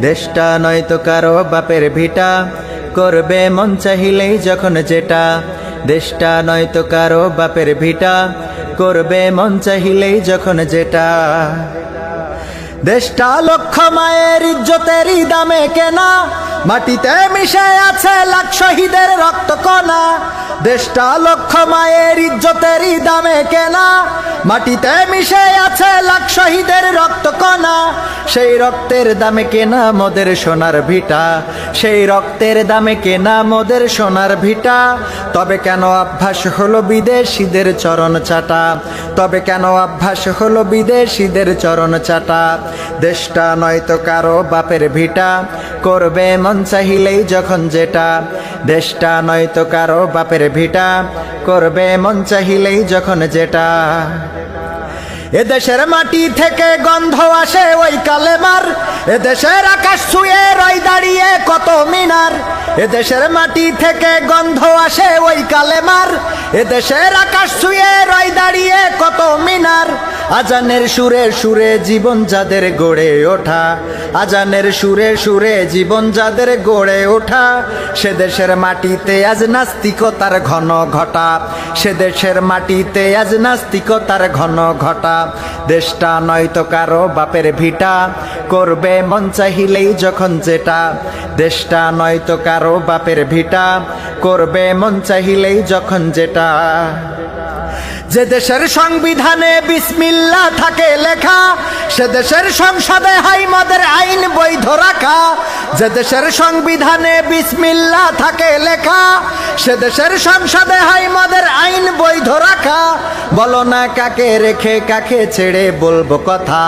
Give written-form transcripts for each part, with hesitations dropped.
দেশটা নয়তো কারো বাপের ভিটা, করবে মন চাহিলেই যখন যেটা। দেশটা নয়তো কারো বাপের ভিটা, করবে মন চাহিলেই যখন যেটা। দেশটা লক্ষ মায়ের ইজ্জতেরই দামে কেনা, মাটিতে মিশে আছে লাখ শহীদের রক্ত কণা। দেশটা লক্ষ মায়ের ইজ্জতেরই দামে কেনা, মাটিতে মিশে আছে লাখ শহীদের রক্ত কণা। সেই রক্তের দামে কেনা মোদের সোনার ভিটা, সেই রক্তের দামে কেনা মোদের সোনার ভিটা। তবে কেন অভ্যাস হলো বিদেশিদের চরণ চাটা, তবে কেন অভ্যাস হলো বিদেশিদের চরণ চাটা। দেশটা নয়তো কারো বাপের ভিটা, করবে মন চাহিলেই যখন যেটা। দেশটা নয়তো কারো বাপের ভিটা, করবে মন চাহিলেই যখন যেটা। এদেশের মাটি থেকে গন্ধ আসে ওই কালেমার, এদেশের আকাশ ছুঁয়ে রয় দাঁড়িয়ে কত মিনার। এদেশের মাটি থেকে গন্ধ আসে ওই কালেমার, এদেশের আকাশ ছুঁয়ে রয় দাঁড়িয়ে কত মিনার। আজানের সুরে সুরে জীবন যাদের গড়ে ওঠা, আজানের সুরে সুরে জীবন যাদের গড়ে ওঠা। সে দেশের মাটিতে আজ নাস্তিকতার ঘন ঘটা, সে দেশের মাটিতে আজ নাস্তিকতার ঘন ঘটা। দেশটা নয়তো কারো বাপের ভিটা, করবে মন চাহিলেই যখন যেটা। দেশটা নয়তো কারো বাপের ভিটা, করবে মন চাহিলেই যখন যেটা। যে দেশের সংবিধানে বিসমিল্লাহ থাকে লেখা, সে দেশের সংসদে হাই মদের আইন বৈধ রাখা। যে দেশের সংবিধানে বিসমিল্লাহ থাকে লেখা, সে দেশের সংসদে হাই মদের আইন বৈধ রাখা। বলো না কাকে রেখে কাকে ছেড়ে বলবো কথা,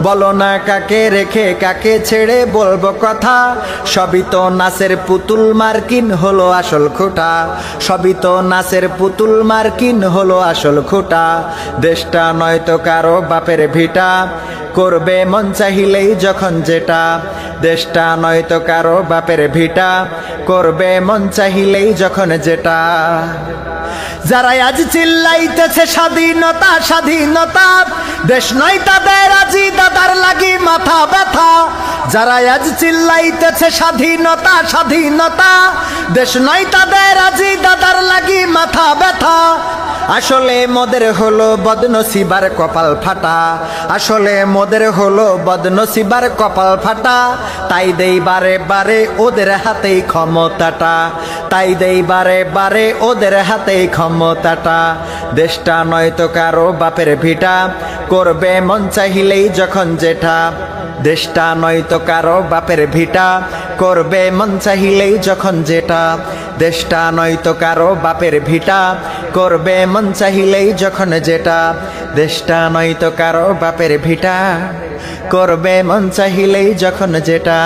বলো না কাকে রেখে কাকে ছেড়ে বলবো কথা। সবই তো নাচের পুতুল মার্কিন হলো আসল খোটা, সবই তো নাচের পুতুল মার্কিন হলো আসল খোটা। দেশটা নয়তো কারো বাপের ভিটা, করবে মন চাহিলেই যখন যেটা। দেশটা নয়তো কারো বাপের ভিটা, করবে মন চাহিলেই যখন যেটা। যারা আজ চিল্লাইতেছে স্বাধীনতা স্বাধীনতা, দেশ নয় তাদের আজি দাদার লাগি মাথা ব্যথা। যারা আজ চিল্লাইতেছে স্বাধীনতা স্বাধীনতা, দেশ নয় তাদের আজি দাদার লাগি মাথা ব্যথা। আসলে মোদের হলো বদনসিবার কপাল ফাটা, আসলে মোদের হলো বদনসিবার কপাল ফাটা। তাই দেই বারে বারে ওদের হাতেই ক্ষমতাটা, তাই দেই বারে বারে ওদের হাতেই ক্ষমতাটা। দেশটা নয়তো কারো বাপের ভিটা, করবে মন চাহিলেই যখন যেটা। দেশটা নয়তো কারো বাপের ভিটা, করবে মন চাহিলেই যখন যেটা। দেশটা নয়তো কারো বাপের ভিটা, করবে মন চাহিলেই যখন যেটা। দেশটা নয়তো কারো বাপের ভিটা, করবে মন চাহিলেই যখন যেটা।